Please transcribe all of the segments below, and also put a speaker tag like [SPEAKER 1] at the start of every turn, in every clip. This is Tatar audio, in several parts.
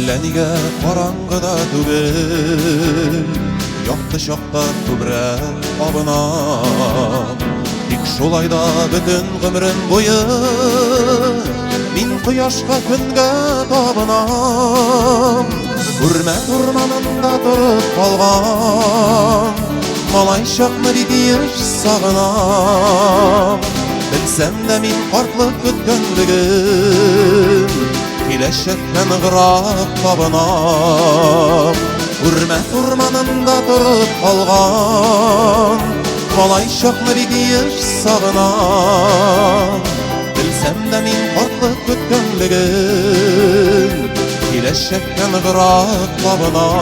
[SPEAKER 1] Әллә нигә караңгыда түгел, якты чакта күбрәк абынам. Тик шулай да бөтен гомрем буе мин кояшка көнгә табынам. Үрмәт урманында торып калган малай чакны бик еш сагынам. Белсәм дә мин картлык көткәнлеген киләчәккә ныграк табынам. Үрмәт урманында торып калган малай чакны бик еш сагынам. Белсәм дә мин картлык көткәнлеген киләчәккә ныграк табынам.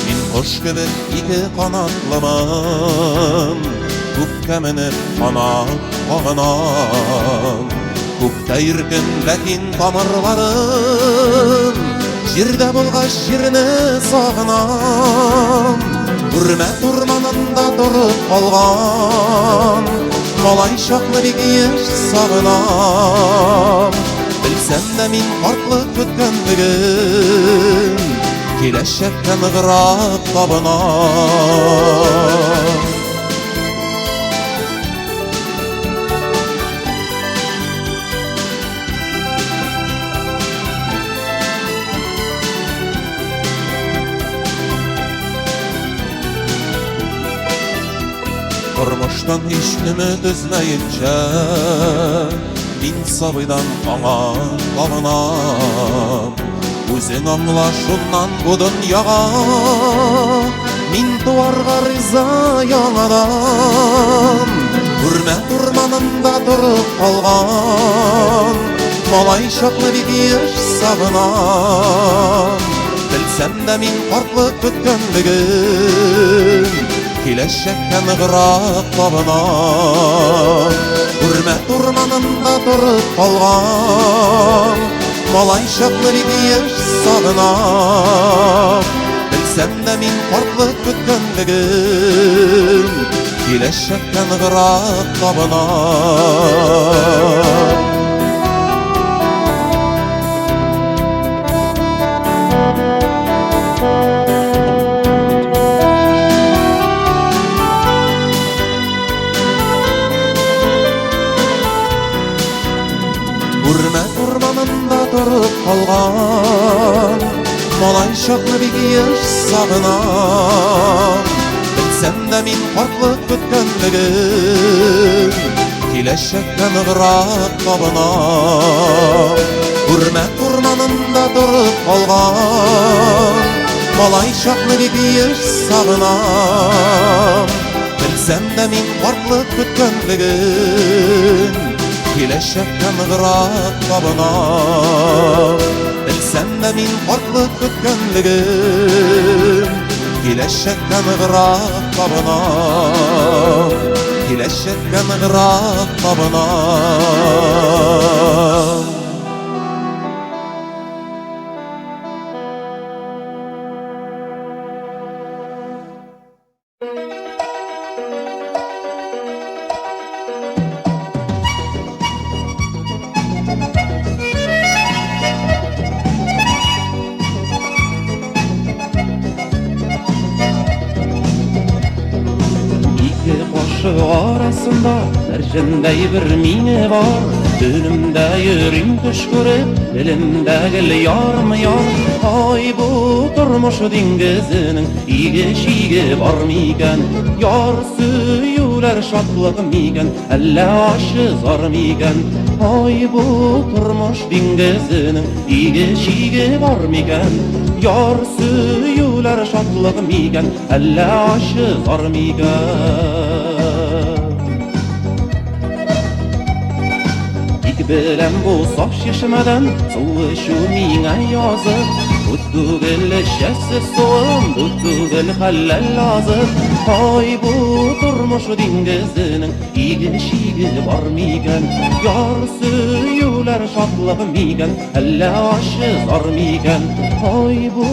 [SPEAKER 1] Мин кош кебек ике канатлымын, күккә менеп канат кагынам. Күктә иркен, ләкин тамырларым җирдә булгач җирне сагынам. Үрмәт урманында торып калган малай чакны бик еш сагынам. Белсәм дә мин картлык көткәнлеген киләчәккә ныграк табынам. Тормыштан һич өмет өзмәенчә мин сабыйдан аңа табынам. Үзең аңла шуннан бу дөньяга мин туарга риза яңадан. Үрмәт урманында торып калган малай чакны бик еш сагынам. Белсәм дә мин картлык көткәнлеген киләчәккә ныграк табынам. Үрмәт урманында торып калган малай чакны бик еш сагынам. Белсәм дә мин картлык көткәнлеген киләчәккә ныграк табынам. Үрмәт урманында торып калган малай чакны бик еш сагынам. Белсәм дә мин картлык көткәнлеген киләчәккә ныграк табынам. Үрмәт урманында торып калган малай чакны бик еш сагынам. Белсәм дә мин картлык көткәнлеген киләчәккә ныграк табынам. Белсәм дә мин картлык көткәнлеген киләчәккә ныграк табынам. Киләчәккә ныграк табынам.
[SPEAKER 2] Arasında Ercendey bir mine var. Önümde yürüyüm kış görüp, elimde gel yar mı yar. Ay bu durmuş dingizinin ige var miken. Yar süyüler şatlık miken, elle aşı zar miken. Ay bu durmuş dingizinin ige var miken. Yar süyüler şatlık miken, elle aşı zar miken. Bilem bu saf şişmeden soğuşu mine yazık. Tuttu gel şessiz soğum, tuttu gel hallel lazım. Ay bu durmuş dingizinin igi var miken. Yar süyüler şatlık miken, elle aşı zar miken. Ay bu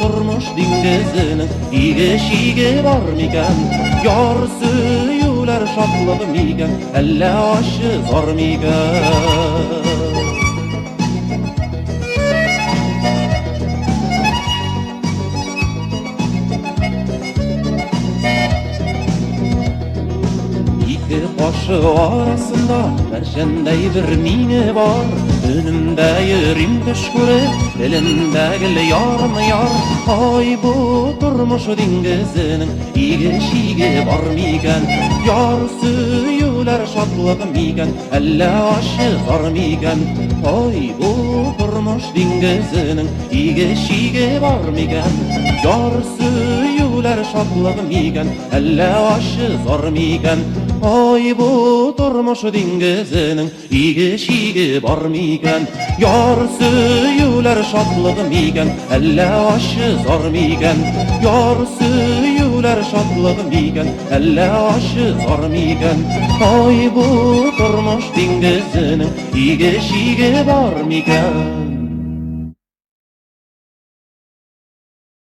[SPEAKER 2] durmuş dingizinin igi var miken. Yar süyüler şatlık miken, elle aşı zar miken. İki başı arasında Merşendey bir mine var Önümde yerim köşkürüp Elimde gel yarım yar Ay bu durmuş dingizinin İgişigi var miken Yar süyüler şadlık miken Elle aşı zar miken Ay bu durmuş dingizinin İgişigi var miken Yar süyüler şadlık miken Elle aşı zar miken Ay bu durmuş dingizinin İgişigi var miken Yar süyüler şadlık miken Elle aşı zar miken Yar süyüler şadlık miken Elle aşı zar miken Ay bu durmuş dingizinin İgişigi var miken